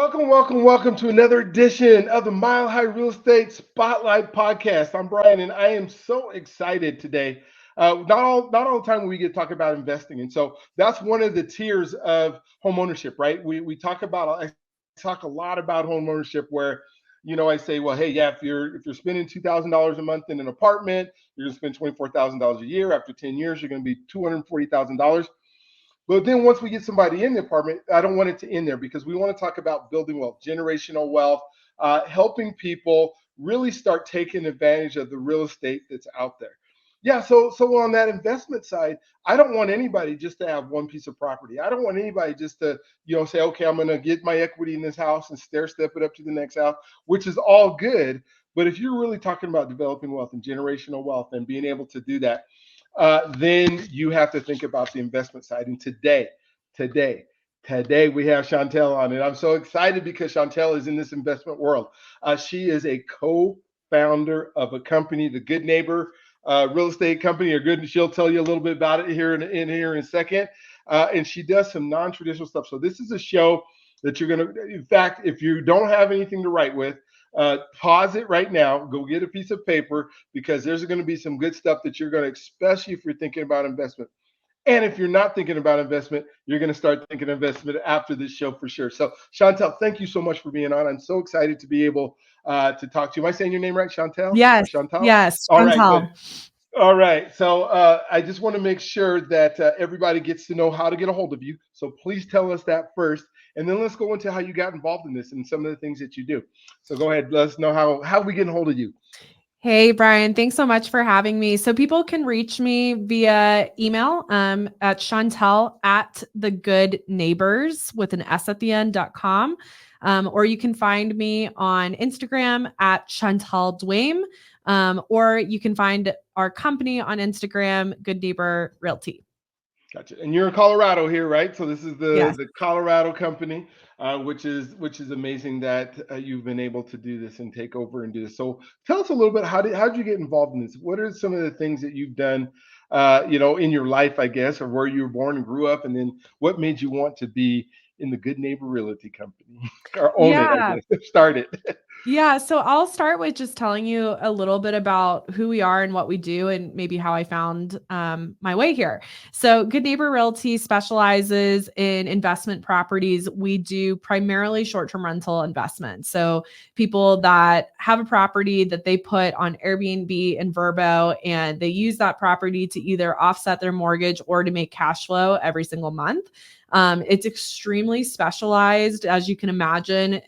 Welcome to another edition of the Mile High Real Estate Spotlight Podcast. I'm Brian, and I am so excited today. Not all the time we get to talk about investing, and so that's one of the tiers of home ownership, right? We talk about I talk a lot about home ownership where I say, well, hey, yeah, if you're spending $2,000 a month in an apartment, you're gonna spend $24,000 a year. After 10 years, you're gonna be $240,000. But then once we get somebody in the apartment, I don't want it to end there because we want to talk about building wealth, generational wealth, helping people really start taking advantage of the real estate that's out there. Yeah, so on that investment side, I don't want anybody just to have one piece of property. I don't want anybody just to, say, okay, I'm going to get my equity in this house and stair step it up to the next house, which is all good. But if you're really talking about developing wealth and generational wealth and being able to do that, then you have to think about the investment side. And today, today we have Chantal on it. I'm so excited because Chantal is in this investment world. She is a co-founder of a company, the Good Neighbor real estate company, or good. She'll tell you a little bit about it here in a second. And she does some non-traditional stuff. So this is a show that you're going to, in fact, if you don't have anything to write with, pause it right now, go get a piece of paper because there's going to be some good stuff that you're going to, especially if you're thinking about investment. And if you're not thinking about investment, you're going to start thinking investment after this show for sure. So Chantal, thank you so much for being on. I'm so excited to be able to talk to you. Am I saying your name right, Chantal? Yes, Or Chantal? yes, All right, good. Chantal. All right. So I just want to make sure that everybody gets to know how to get a hold of you. So please tell us that first. And then let's go into how you got involved in this and some of the things that you do. So go ahead. Let us know how we get a hold of you. Hey, Brian, thanks so much for having me. So people can reach me via email at Chantal at thegoodneighbors with an S at the end.com. Or you can find me on Instagram at Chantal Duame. Or you can find our company on Instagram, Good Neighbor Realty. Gotcha. And you're in Colorado here, right? So this is Yes. the Colorado company, which is amazing that you've been able to do this and take over and do this. So tell us a little bit how did you get involved in this? What are some of the things that you've done, in your life, I guess, or where you were born and grew up, and then what made you want to be in the Good Neighbor Realty Company or own it, I Yeah. guess, start it. Yeah, so I'll start with just telling you a little bit about who we are and what we do, and maybe how I found my way here. So, Good Neighbor Realty specializes in investment properties. We do primarily short-term rental investments. So, people that have a property that they put on Airbnb and Vrbo, and they use that property to either offset their mortgage or to make cash flow every single month. It's extremely specialized, as you can imagine.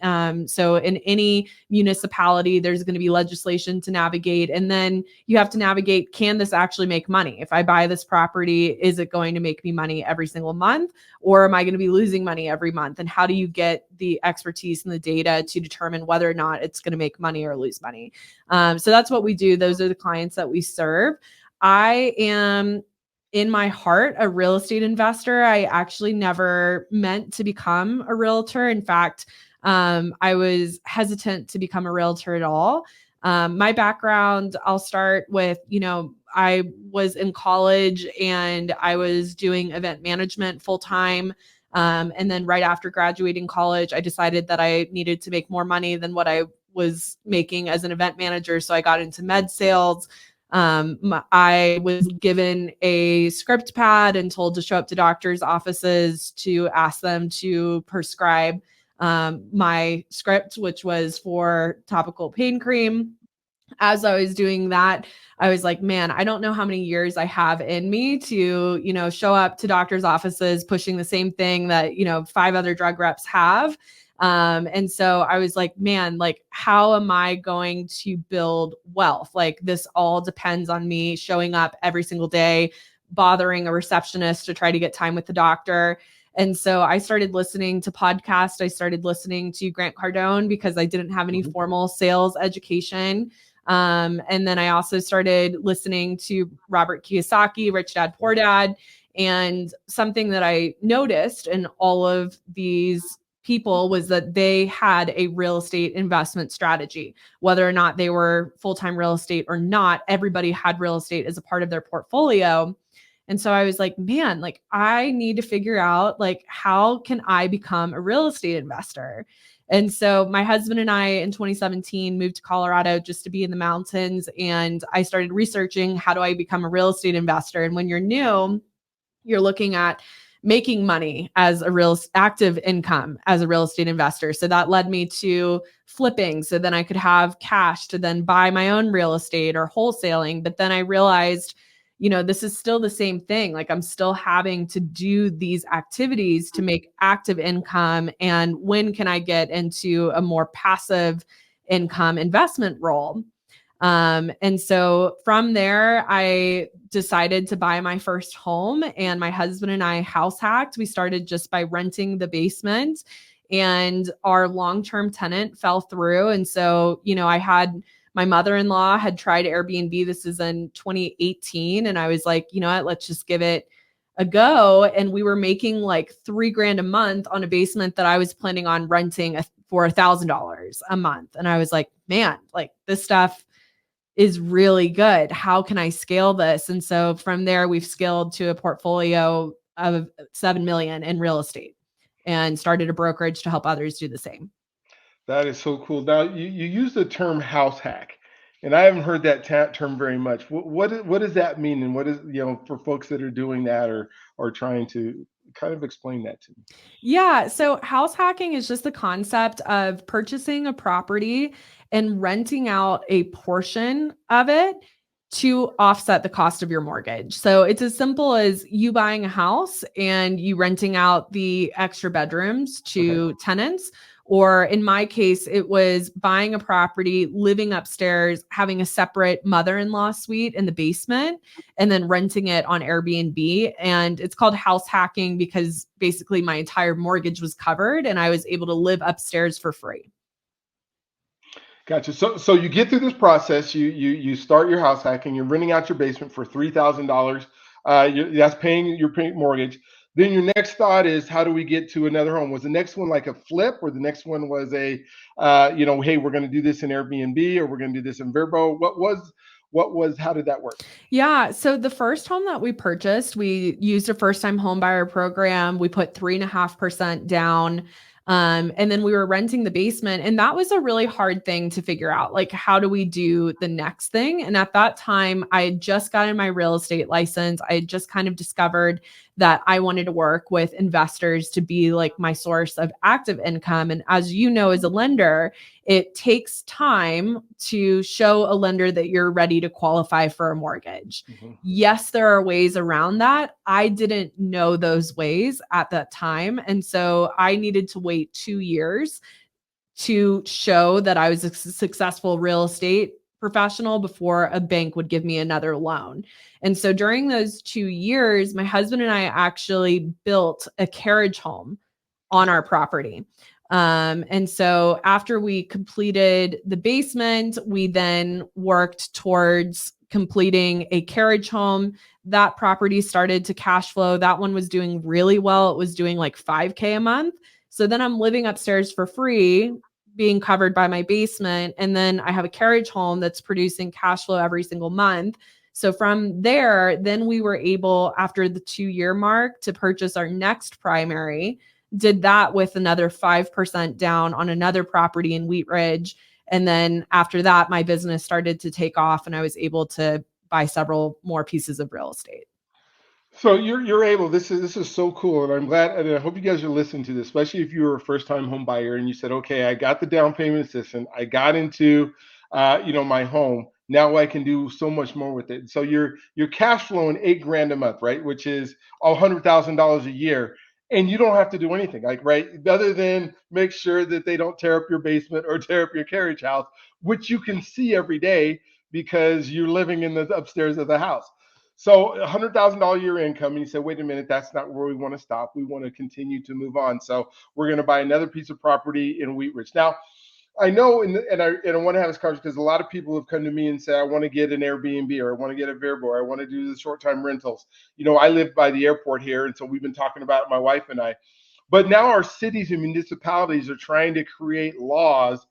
So in any municipality, there's going to be legislation to navigate. And then you have to navigate, can this actually make money? If I buy this property, is it going to make me money every single month? Or am I going to be losing money every month? And how do you get the expertise and the data to determine whether or not it's going to make money or lose money? So that's what we do. Those are the clients that we serve. I am in my heart a real estate investor. I actually never meant to become a realtor. In fact, I was hesitant to become a realtor at all. My background, I'll start with, I was in college and I was doing event management full time. And then right after graduating college, I decided that I needed to make more money than what I was making as an event manager. So I got into med sales. I was given a script pad and told to show up to doctors' offices to ask them to prescribe my script, which was for topical pain cream. As I was doing that, I was like, man, I don't know how many years I have in me to, show up to doctors' offices pushing the same thing that, 5 other drug reps have. And so I was like, man, like, how am I going to build wealth? Like, this all depends on me showing up every single day, bothering a receptionist to try to get time with the doctor. And so I started listening to podcasts. I started listening to Grant Cardone because I didn't have any formal sales education. And then I also started listening to Robert Kiyosaki, Rich Dad, Poor Dad. And something that I noticed in all of these people was that they had a real estate investment strategy. Whether or not they were full-time real estate or not, everybody had real estate as a part of their portfolio. And so I was like, man, like I need to figure out like how can I become a real estate investor? And so my husband and I in 2017 moved to Colorado just to be in the mountains, and I started researching how do I become a real estate investor? And when you're new, you're looking at making money as a real active income as a real estate investor. So that led me to flipping. So then I could have cash to then buy my own real estate or wholesaling. But then I realized, this is still the same thing. Like I'm still having to do these activities to make active income. And when can I get into a more passive income investment role? And so from there, I decided to buy my first home, and my husband and I house hacked. We started just by renting the basement, and our long-term tenant fell through. And so, I had my mother-in-law had tried Airbnb. This is in 2018. And I was like, you know what, let's just give it a go. And we were making like $3,000 a month on a basement that I was planning on renting for $1,000 a month. And I was like, man, like this stuff is really good. How can I scale this? And so from there, we've scaled to a portfolio of 7 million in real estate and started a brokerage to help others do the same. That is so cool. Now you use the term house hack, and I haven't heard that term very much. What does that mean, and what is for folks that are doing that or trying to kind of explain that to me? Yeah. So house hacking is just the concept of purchasing a property and renting out a portion of it to offset the cost of your mortgage. So it's as simple as you buying a house and you renting out the extra bedrooms Okay. to tenants. Or in my case, it was buying a property, living upstairs, having a separate mother-in-law suite in the basement, and then renting it on Airbnb. And it's called house hacking because basically my entire mortgage was covered and I was able to live upstairs for free. Gotcha. So you get through this process. You start your house hacking. You're renting out your basement for $3,000. That's paying your mortgage. Then your next thought is, how do we get to another home? Was the next one like a flip, or the next one was hey, we're going to do this in Airbnb, or we're going to do this in Verbo? How did that work? Yeah. So the first home that we purchased, we used a first time home buyer program. We put 3.5% down. And then we were renting the basement. And that was a really hard thing to figure out. Like, how do we do the next thing? And at that time, I had just gotten my real estate license. I had just kind of discovered that I wanted to work with investors to be like my source of active income. And as you know, as a lender, it takes time to show a lender that you're ready to qualify for a mortgage. Mm-hmm. Yes, there are ways around that. I didn't know those ways at that time. And so I needed to wait 2 years to show that I was a successful real estate professional before a bank would give me another loan. And so during those 2 years, my husband and I actually built a carriage home on our property. And so after we completed the basement, we then worked towards completing a carriage home. That property started to cash flow. That one was doing really well. It was doing like $5,000 a month. So then I'm living upstairs for free, being covered by my basement. And then I have a carriage home that's producing cash flow every single month. So from there, then we were able, after the 2-year mark, to purchase our next primary. Did that with another 5% down on another property in Wheat Ridge. And then after that, my business started to take off and I was able to buy several more pieces of real estate. So you're able. This is so cool, and I'm glad. And I hope you guys are listening to this, especially if you were a first time home buyer and you said, "Okay, I got the down payment assistance. I got into, my home. Now I can do so much more with it." So you're cash flowing $8,000 a month, right? Which is $100,000 a year, and you don't have to do anything, like right, other than make sure that they don't tear up your basement or tear up your carriage house, which you can see every day because you're living in the upstairs of the house. So $100,000 year income, and you said, wait a minute, that's not where we want to stop. We want to continue to move on. So we're going to buy another piece of property in Wheat Ridge. Now, I know, and I want to have this conversation because a lot of people have come to me and say, I want to get an Airbnb, or I want to get a Vrbo, or I want to do the short-time rentals. I live by the airport here, and so we've been talking about it, my wife and I. But now our cities and municipalities are trying to create laws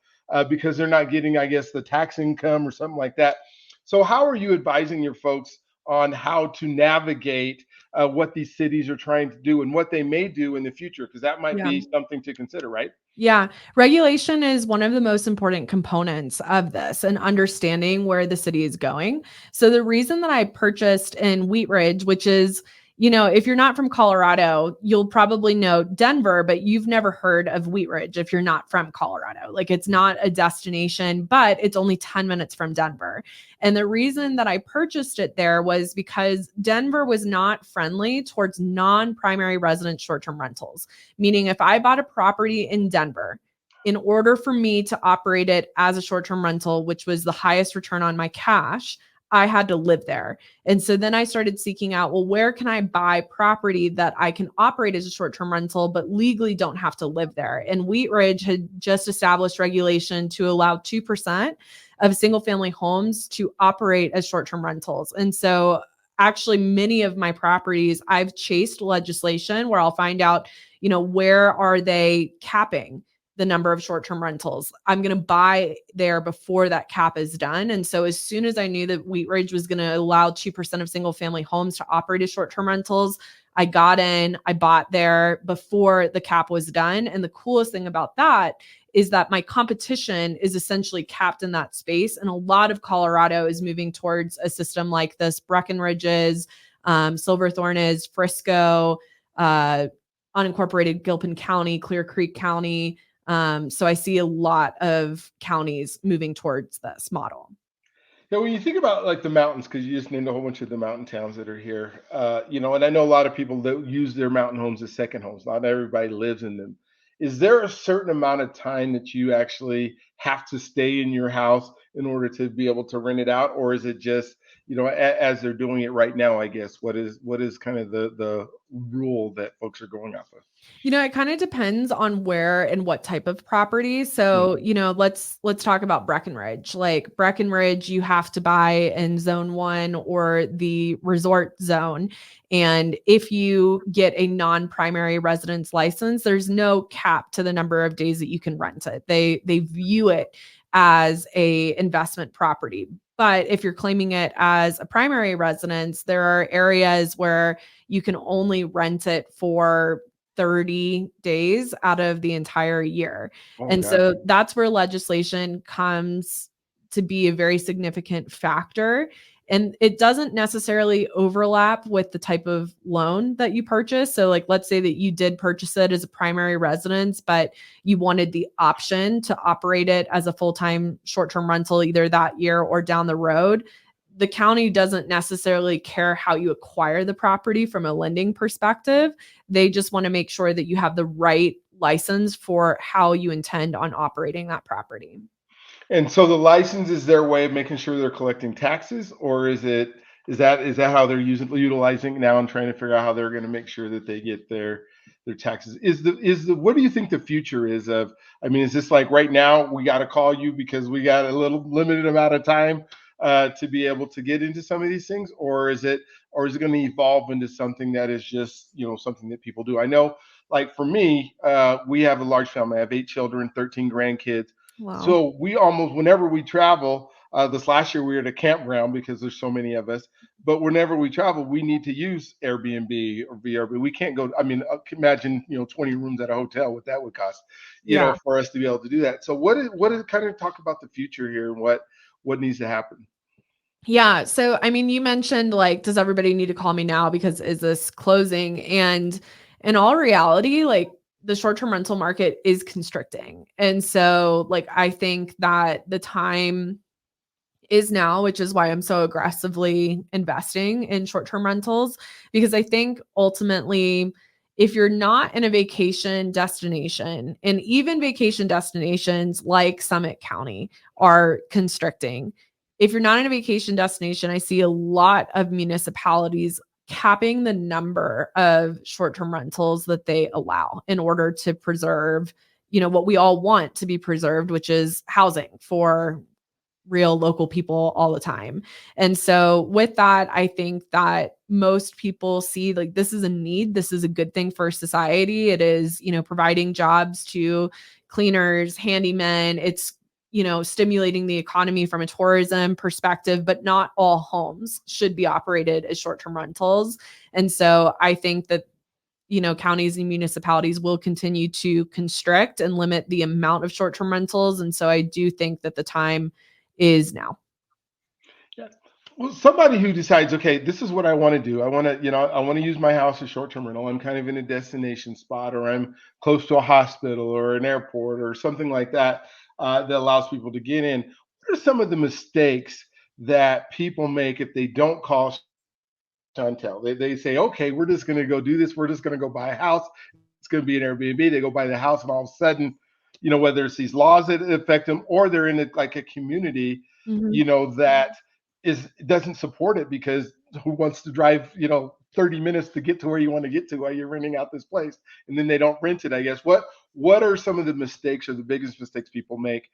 because they're not getting, I guess, the tax income or something like that. So how are you advising your folks on how to navigate what these cities are trying to do and what they may do in the future, because that might Yeah. be something to consider, right? Yeah, regulation is one of the most important components of this and understanding where the city is going. So the reason that I purchased in Wheat Ridge, which is, if you're not from Colorado, you'll probably know Denver, but you've never heard of Wheat Ridge if you're not from Colorado. Like it's not a destination, but it's only 10 minutes from Denver. And the reason that I purchased it there was because Denver was not friendly towards non-primary resident short-term rentals. Meaning, if I bought a property in Denver, in order for me to operate it as a short term rental, which was the highest return on my cash, I had to live there. And so then I started seeking out, well, where can I buy property that I can operate as a short term rental, but legally don't have to live there? And Wheat Ridge had just established regulation to allow 2% of single family homes to operate as short term rentals. And so actually many of my properties, I've chased legislation where I'll find out, where are they capping the number of short-term rentals? I'm going to buy there before that cap is done. And so as soon as I knew that Wheat Ridge was going to allow 2% of single family homes to operate as short-term rentals, I got in, I bought there before the cap was done. And the coolest thing about that is that my competition is essentially capped in that space. And a lot of Colorado is moving towards a system like this. Breckenridge is, Silverthorne is, Frisco, unincorporated Gilpin County, Clear Creek County. So I see a lot of counties moving towards this model. Yeah, when you think about like the mountains, because you just named a whole bunch of the mountain towns that are here, and I know a lot of people that use their mountain homes as second homes. Not everybody lives in them. Is there a certain amount of time that you actually have to stay in your house in order to be able to rent it out, or is it just, as they're doing it right now? I guess what is kind of the rule that folks are going off of? It kind of depends on where and what type of property. So, let's talk about Breckenridge. Like Breckenridge, you have to buy in zone 1 or the resort zone. And if you get a non-primary residence license, there's no cap to the number of days that you can rent it. They view it as a investment property. But if you're claiming it as a primary residence, there are areas where you can only rent it for 30 days out of the entire year. Oh, And gotcha. so that's where legislation comes to be a very significant factor. And it doesn't necessarily overlap with the type of loan that you purchase. So, like, let's say that you did purchase it as a primary residence, but you wanted the option to operate it as a full-time short-term rental either that year or down the road. The county doesn't necessarily care how you acquire the property from a lending perspective. They just want to make sure that you have the right license for how you intend on operating that property. And so the license is their way of making sure they're collecting taxes, or is that how they're utilizing it now and trying to figure out how they're going to make sure that they get their taxes? Is the what do you think the future is of? I mean, is this like right now we got to call you because we got a little limited amount of time to be able to get into some of these things, or is it going to evolve into something that is just something that people do? I know, like for me, we have a large family. I have 8 children, 13 grandkids. Wow. So we almost, whenever we travel, this last year we were at a campground because there's so many of us. But whenever we travel, we need to use Airbnb or VRB. We can't go. I mean, imagine 20 rooms at a hotel, what that would cost, Yeah. for us to be able to do that. So what is kind of talk about the future here and what needs to happen? Yeah. So, I mean, you mentioned like, does everybody need to call me now because is this closing? And in all reality, like the short term rental market is constricting. And so, like, I think that the time is now, which is why I'm so aggressively investing in short-term rentals, because I think ultimately if you're not in a vacation destination, and even vacation destinations like Summit County are constricting. If you're not in a vacation destination, I see a lot of municipalities capping the number of short-term rentals that they allow in order to preserve, what we all want to be preserved, which is housing for real local people all the time. And so with that, I think that most people see like this is a need, this is a good thing for society. It is, providing jobs to cleaners, handymen. It's, stimulating the economy from a tourism perspective, but not all homes should be operated as short-term rentals. And so I think that counties and municipalities will continue to constrict and limit the amount of short-term rentals. And so I do think that the time is now. Yeah. Well, somebody who decides, okay, this is what I want to do. I want to use my house as short-term rental. I'm kind of in a destination spot, or I'm close to a hospital or an airport or something like that, that allows people to get in. What are some of the mistakes that people make if they don't call Chantal? They say, okay, we're just going to go do this. We're just going to go buy a house. It's going to be an Airbnb. They go buy the house, and all of a sudden, whether it's these laws that affect them, or they're in like a community, Mhm. that doesn't support it, because who wants to drive 30 minutes to get to where you want to get to while you're renting out this place, and then they don't rent it, I guess. What are some of the mistakes, or the biggest mistakes people make,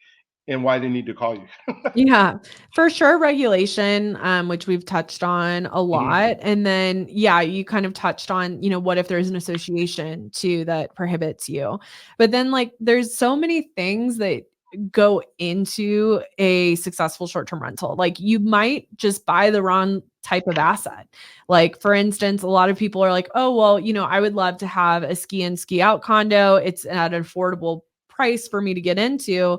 and why they need to call you? Yeah, for sure. Regulation, which we've touched on a Mhm. lot. And then, yeah, you kind of touched on, what if there's an association too that prohibits you? But then, like, there's so many things that go into a successful short-term rental. Like, you might just buy the wrong type of asset. Like, for instance, a lot of people are like, oh, well, I would love to have a ski in, ski out condo. It's at an affordable price for me to get into,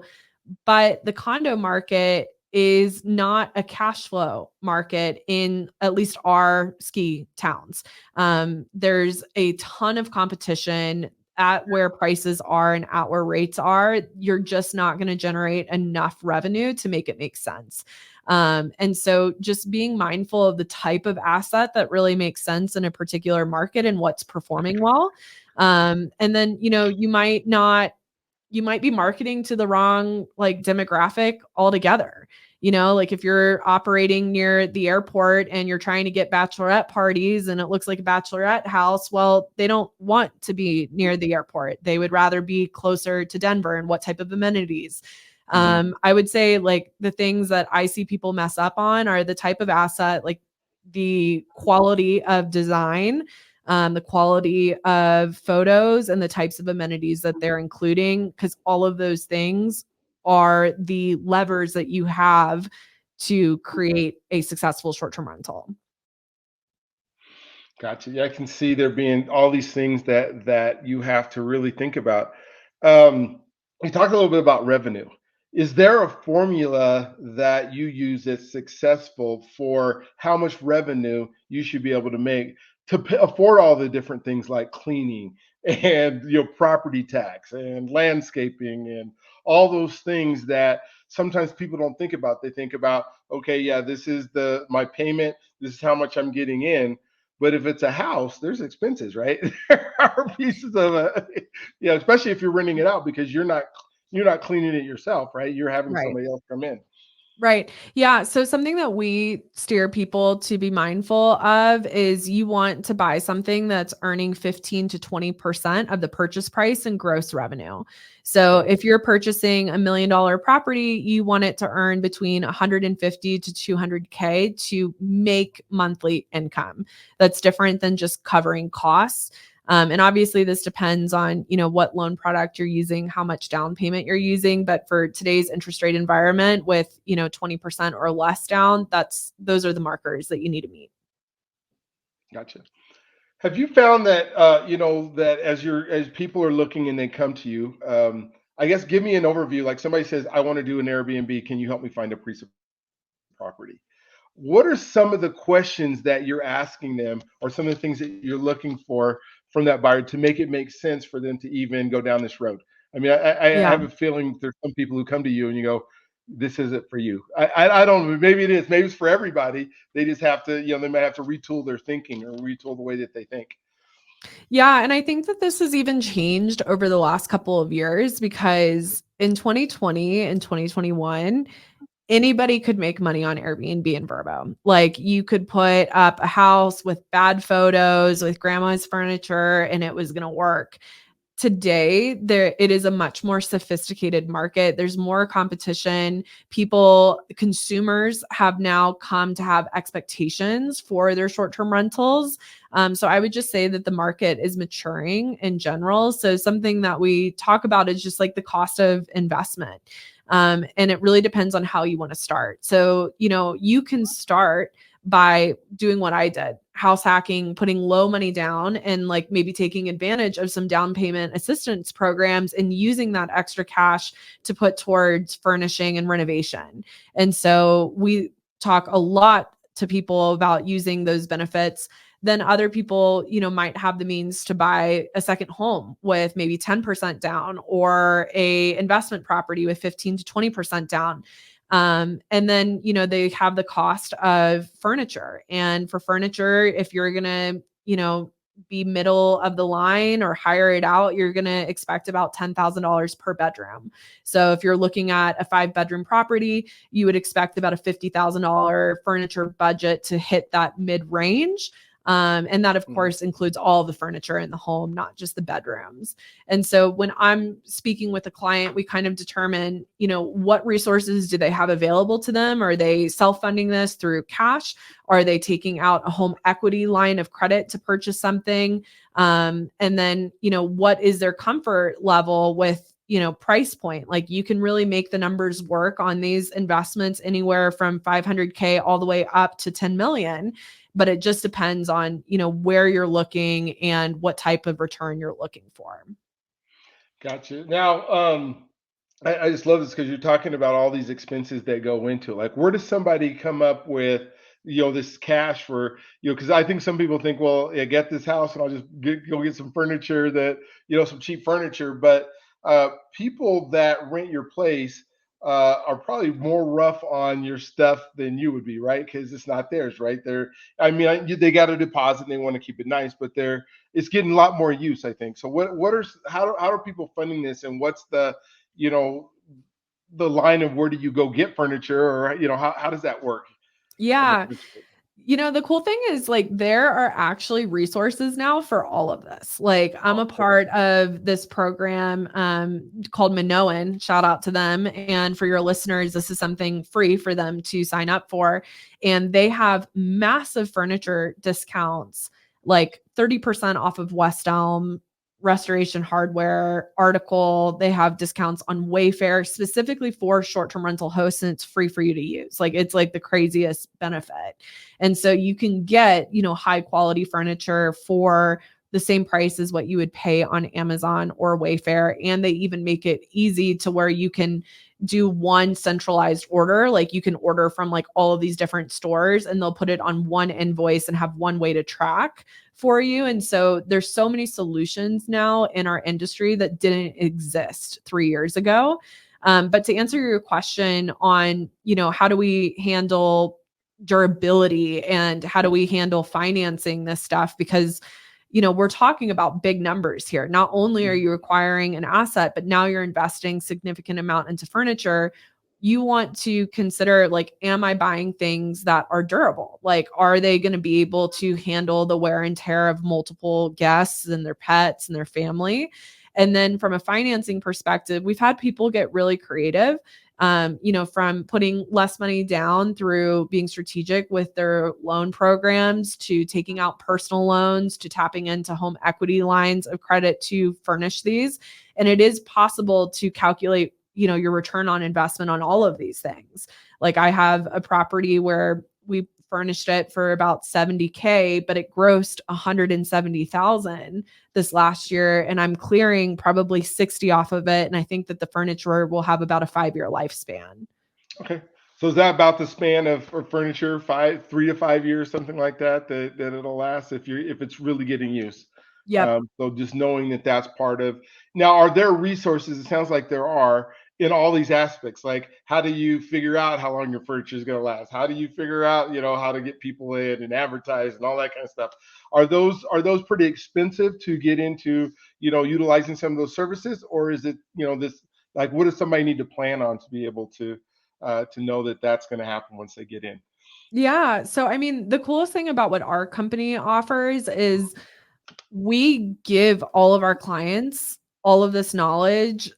but the condo market is not a cash flow market in at least our ski towns. There's a ton of competition at where prices are and at where rates are. You're just not going to generate enough revenue to make it make sense. And so just being mindful of the type of asset that really makes sense in a particular market and what's performing well. And then, you might be marketing to the wrong like demographic altogether. Like if you're operating near the airport and you're trying to get bachelorette parties and it looks like a bachelorette house, well, they don't want to be near the airport. They would rather be closer to Denver. And what type of amenities? Mhm. I would say like the things that I see people mess up on are the type of asset, like the quality of design, the quality of photos, and the types of amenities that they're including, because all of those things are the levers that you have to create a successful short-term rental. Gotcha. Yeah, I can see there being all these things that you have to really think about. We talked a little bit about revenue. Is there a formula that you use that's successful for how much revenue you should be able to make to afford all the different things like cleaning and property tax and landscaping and all those things that sometimes people don't think about? They think about, okay, yeah, this is my payment, this is how much I'm getting in. But if it's a house, there's expenses, right? There are pieces of especially if you're renting it out, because you're not cleaning it yourself, right? You're having Right. somebody else come in. Right. Yeah. So something that we steer people to be mindful of is you want to buy something that's earning 15 to 20% of the purchase price and gross revenue. So Okay. if you're purchasing $1 million property, you want it to earn between 150 to 200K to make monthly income. That's different than just covering costs. And obviously this depends on, what loan product you're using, how much down payment you're using. But for today's interest rate environment with, 20% or less down, those are the markers that you need to meet. Gotcha. Have you found that that as people are looking and they come to you, I guess give me an overview. Like somebody says, I want to do an Airbnb. Can you help me find a piece of property? What are some of the questions that you're asking them, or some of the things that you're looking for from that buyer to make it make sense for them to even go down this road? I mean, I Yeah. have a feeling there's some people who come to you and you go, this isn't for you. I don't know. Maybe it is. Maybe it's for everybody. They just have to, they might have to retool their thinking or retool the way that they think. Yeah. And I think that this has even changed over the last couple of years because in 2020 and 2021, anybody could make money on Airbnb in Verbo. Like you could put up a house with bad photos, with grandma's furniture, and it was going to work. Today it is a much more sophisticated market. There's more competition. Consumers have now come to have expectations for their short-term rentals. So I would just say that the market is maturing in general. So something that we talk about is just like the cost of investment. And it really depends on how you want to start. So, you can start by doing what I did, house hacking, putting low money down, and like maybe taking advantage of some down payment assistance programs and using that extra cash to put towards furnishing and renovation. And so we talk a lot to people about using those benefits. Then other people, might have the means to buy a second home with maybe 10% down, or a investment property with 15 to 20% down. And then, they have the cost of furniture. And for furniture, if you're going to, be middle of the line or hire it out, you're going to expect about $10,000 per bedroom. So if you're looking at a 5-bedroom property, you would expect about a $50,000 furniture budget to hit that mid range. And that, of course, includes all the furniture in the home, not just the bedrooms. And so when I'm speaking with a client, we kind of determine, what resources do they have available to them? Are they self-funding this through cash? Are they taking out a home equity line of credit to purchase something? And then, what is their comfort level with, price point? Like, you can really make the numbers work on these investments anywhere from 500K all the way up to 10 million. But it just depends on, where you're looking and what type of return you're looking for. Gotcha. Now, I just love this because you're talking about all these expenses that go into it. Like, where does somebody come up with, this cash for, because I think some people think, well, yeah, get this house and I'll just go get some furniture that, some cheap furniture. But people that rent your place are probably more rough on your stuff than you would be, right? Because it's not theirs, right? They got a deposit and they want to keep it nice, but it's getting a lot more use, I think. So how are people funding this, and what's you know the line of where do you go get furniture, or how does that work from a Yeah. principle? The cool thing is, like, there are actually resources now for all of this. Like, I'm Oh, a part of this program called Minoan. Shout out to them. And for your listeners, this is something free for them to sign up for. And they have massive furniture discounts, like 30% off of West Elm, Restoration Hardware, Article. They have discounts on Wayfair specifically for short-term rental hosts, and it's free for you to use. Like, it's like the craziest benefit. And so you can get, high quality furniture for the same price as what you would pay on Amazon or Wayfair. And they even make it easy to where you can do one centralized order. Like, you can order from like all of these different stores, and they'll put it on one invoice and have one way to track for you. And so there's so many solutions now in our industry that didn't exist 3 years ago. But to answer your question on, how do we handle durability and how do we handle financing this stuff? Because, we're talking about big numbers here. Not only are you acquiring an asset, but now you're investing significant amount into furniture. You want to consider, like, am I buying things that are durable? Like, are they going to be able to handle the wear and tear of multiple guests and their pets and their family? And then from a financing perspective, we've had people get really creative, from putting less money down through being strategic with their loan programs, to taking out personal loans, to tapping into home equity lines of credit to furnish these. And it is possible to calculate, your return on investment on all of these things. Like, I have a property where we furnished it for about 70K, but it grossed 170,000 this last year, and I'm clearing probably 60 off of it. And I think that the furniture will have about a 5-year lifespan. Okay. So is that about the span of for furniture, 3 to 5 years, something like that, that it'll last if it's really getting used? Yep. So just knowing that that's part of. Now, are there resources? It sounds like there are in all these aspects. Like, how do you figure out how long your furniture is going to last? How do you figure out, how to get people in and advertise and all that kind of stuff? Are those pretty expensive to get into, utilizing some of those services, or is it, this, like, what does somebody need to plan on to be able to know that that's going to happen once they get in? Yeah. So, I mean, the coolest thing about what our company offers is we give all of our clients all of this knowledge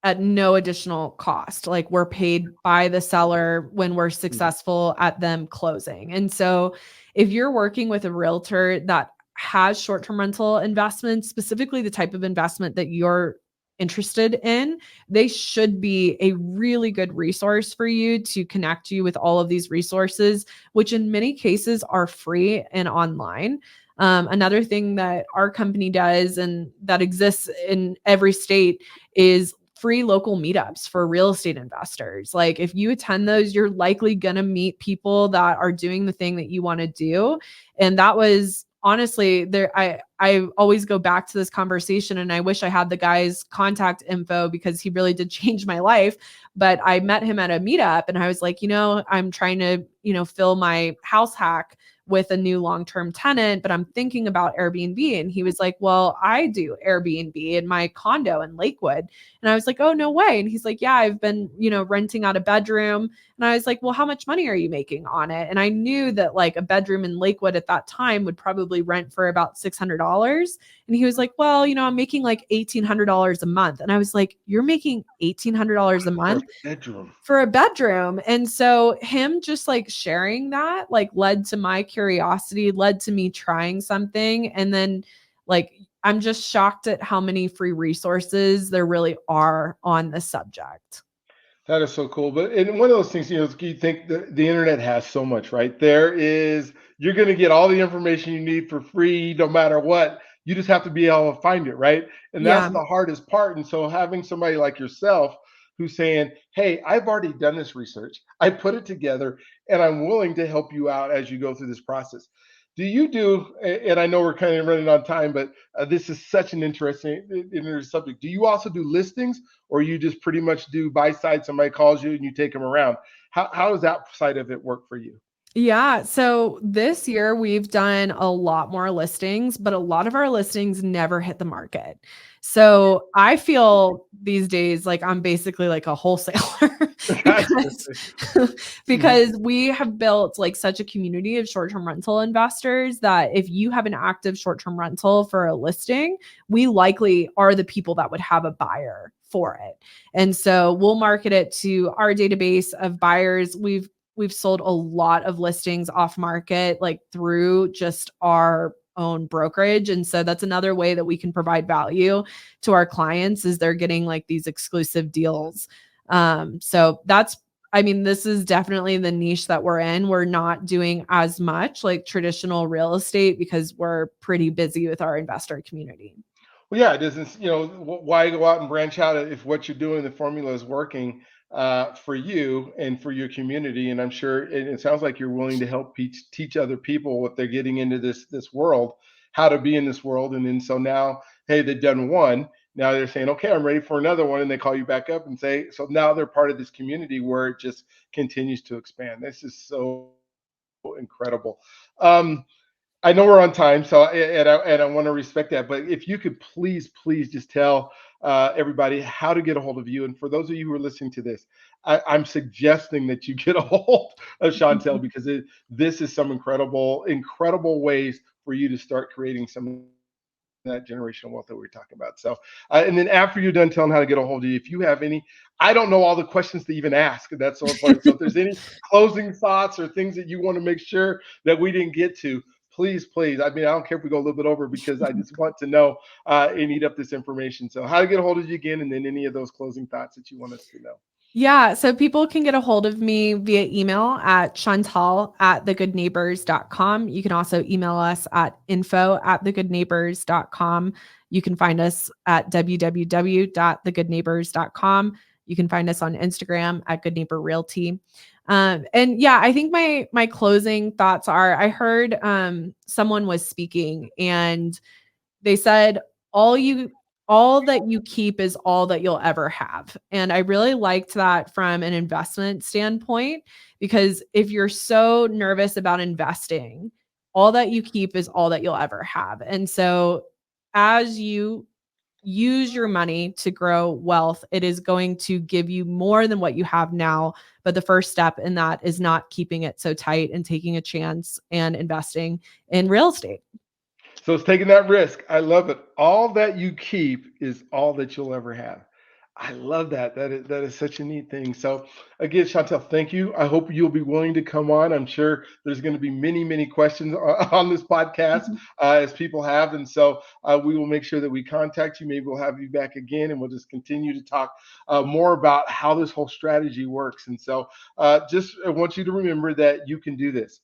at no additional cost. Like, we're paid by the seller when we're Mhm. successful at them closing. And so if you're working with a realtor that has short-term rental investments, specifically the type of investment that you're interested in, they should be a really good resource for you to connect you with all of these resources, which in many cases are free and online. Another thing that our company does and that exists in every state is free local meetups for real estate investors. Like if you attend those, you're likely going to meet people that are doing the thing that you want to do. And that was honestly there. I always go back to this conversation, and I wish I had the guy's contact info because he really did change my life. But I met him at a meetup and I was like, I'm trying to, fill my house hack with a new long-term tenant, but I'm thinking about Airbnb. And he was like, well, I do Airbnb in my condo in Lakewood. And I was like, oh, no way. And he's like, yeah, I've been, renting out a bedroom. And I was like, well, how much money are you making on it? And I knew that like a bedroom in Lakewood at that time would probably rent for about $600. And he was like, well, I'm making like $1,800 a month. And I was like, you're making $1,800 a For a month bedroom. for a bedroom. And so him just like sharing that like led to my curiosity, led to me trying something. And then like I'm just shocked at how many free resources there really are on the subject. That is so cool. But and one of those things, you think the internet has so much, right? You're going to get all the information you need for free, no matter what. You just have to be able to find it, right? And that's Yeah. the hardest part. And so having somebody like yourself who's saying, hey, I've already done this research, I put it together, and I'm willing to help you out as you go through this process. And I know we're kind of running on time, but this is such an interesting subject. Do you also do listings, or you just pretty much do buy side? Somebody calls you and you take them around. How does that side of it work for you? Yeah. So this year we've done a lot more listings, but a lot of our listings never hit the market. So I feel these days like I'm basically like a wholesaler Gotcha. because Mhm. because we have built like such a community of short-term rental investors that if you have an active short-term rental for a listing, we likely are the people that would have a buyer for it. And so we'll market it to our database of buyers. We've sold a lot of listings off market, like through just our own brokerage. And so that's another way that we can provide value to our clients is they're getting like these exclusive deals. So this is definitely the niche that we're in. We're not doing as much like traditional real estate because we're pretty busy with our investor community. Well, yeah, it doesn't. Why go out and branch out if what you're doing, the formula is working for you and for your community? And I'm sure it sounds like you're willing to help teach other people what they're getting into this world, how to be in this world. And then so now, hey, they've done one. Now they're saying, okay, I'm ready for another one, and they call you back up and say, so now they're part of this community where it just continues to expand. This is so incredible. Um, I know we're on time, so and I want to respect that. But if you could please just tell everybody how to get a hold of you. And for those of you who are listening to this, I'm suggesting that you get a hold of Chantal because this is some incredible ways for you to start creating some of that generational wealth that we are talking about. So, and then after you're done telling how to get a hold of you, if you have any, I don't know all the questions to even ask. That's so important. So if there's any closing thoughts or things that you want to make sure that we didn't get to, please. I mean, I don't care if we go a little bit over because I just want to know and eat up this information. So how to get a hold of you again, and then any of those closing thoughts that you want us to know. Yeah, so people can get a hold of me via email at chantal@thegoodneighbors.com. You can also email us at info@thegoodneighbors.com. You can find us at www.thegoodneighbors.com. You can find us on Instagram at Good Neighbor Realty. And yeah, I think my closing thoughts are I heard someone was speaking and they said all that you keep is all that you'll ever have. And I really liked that from an investment standpoint, because if you're so nervous about investing, all that you keep is all that you'll ever have. And so as you use your money to grow wealth, it is going to give you more than what you have now. But the first step in that is not keeping it so tight and taking a chance and investing in real estate. So it's taking that risk. I love it. All that you keep is all that you'll ever have. I love that. That is such a neat thing. So again, Chantel, thank you. I hope you'll be willing to come on. I'm sure there's going to be many questions on this podcast as people have, and so we will make sure that we contact you. Maybe we'll have you back again, and we'll just continue to talk more about how this whole strategy works. And so, just I want you to remember that you can do this.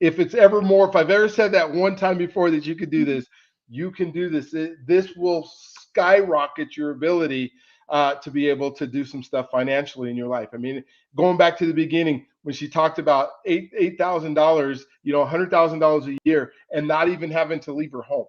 If I've ever said that one time before that you could do this, you can do this. This will skyrocket your ability to be able to do some stuff financially in your life. I mean, going back to the beginning when she talked about $8,000, $100,000 a year, and not even having to leave her home.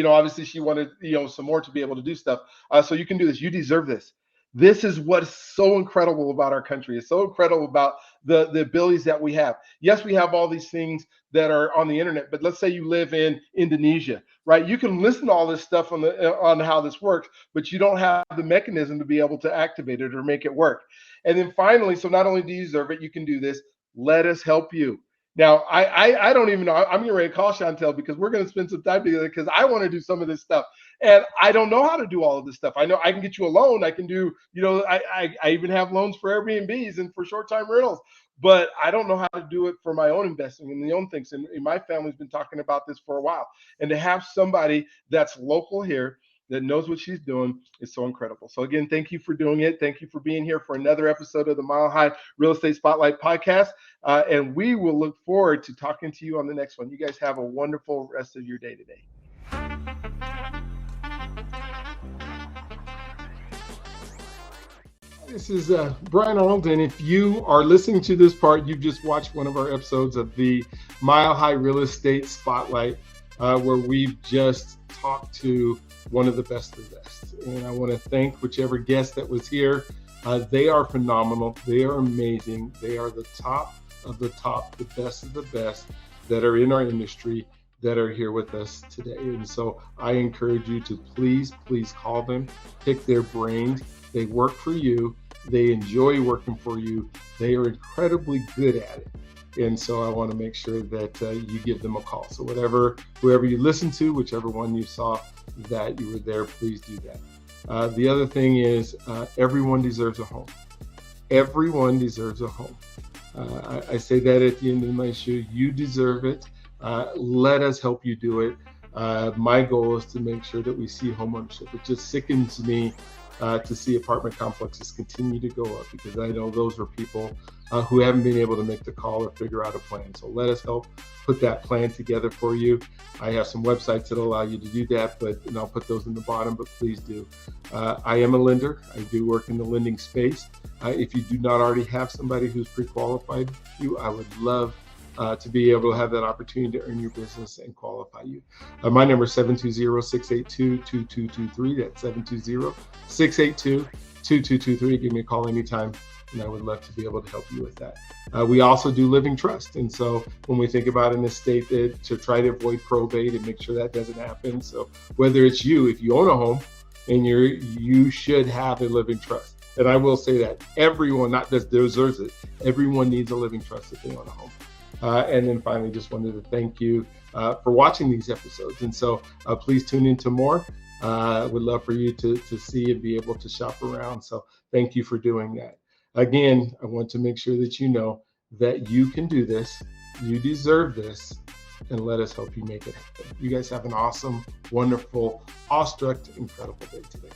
Obviously she wanted some more to be able to do stuff. So you can do this. You deserve this. This is what's so incredible about our country. It's so incredible about the abilities that we have. Yes, we have all these things that are on the internet, but let's say you live in Indonesia, right? You can listen to all this stuff on how this works, but you don't have the mechanism to be able to activate it or make it work. And then finally, so not only do you deserve it, you can do this. Let us help you. Now, I don't even know. I'm getting ready to call Chantel because we're going to spend some time together because I want to do some of this stuff. And I don't know how to do all of this stuff. I know I can get you a loan. I can do, I even have loans for Airbnbs and for short time rentals, but I don't know how to do it for my own investing and the own things. And my family's been talking about this for a while. And to have somebody that's local here that knows what she's doing is so incredible. So again, thank you for doing it. Thank you for being here for another episode of the Mile High Real Estate Spotlight podcast. And we will look forward to talking to you on the next one. You guys have a wonderful rest of your day today. This is Brian Arnold, and if you are listening to this part, you've just watched one of our episodes of the Mile High Real Estate Spotlight, where we've just talked to one of the best of the best. And I want to thank whichever guest that was here. They are phenomenal. They are amazing. They are the top of the top, the best of the best that are in our industry that are here with us today. And so I encourage you to please call them, pick their brains. They work for you. They enjoy working for you. They are incredibly good at it. And so I want to make sure that you give them a call. So whoever you listen to, whichever one you saw that you were there, please do that. The other thing is everyone deserves a home. Everyone deserves a home. I say that at the end of my show. You deserve it. Let us help you do it. My goal is to make sure that we see homeownership. It just sickens me to see apartment complexes continue to go up, because I know those are people who haven't been able to make the call or figure out a plan. So let us help put that plan together for you. I have some websites that allow you to do that, and I'll put those in the bottom, but please do. I am a lender. I do work in the lending space. If you do not already have somebody who's pre-qualified you, I would love to be able to have that opportunity to earn your business and qualify you. My number is 720-682-2223. That's 720-682-2223. Give me a call anytime, and I would love to be able to help you with that. We also do living trust. And so when we think about an estate, to try to avoid probate and make sure that doesn't happen. So whether it's if you own a home, and you should have a living trust. And I will say that everyone not just deserves it, everyone needs a living trust if they own a home. And then finally, just wanted to thank you for watching these episodes. And so please tune into more. Would love for you to see and be able to shop around. So thank you for doing that. Again, I want to make sure that you know that you can do this. You deserve this. And let us help you make it happen. You guys have an awesome, wonderful, awestruck, incredible day today.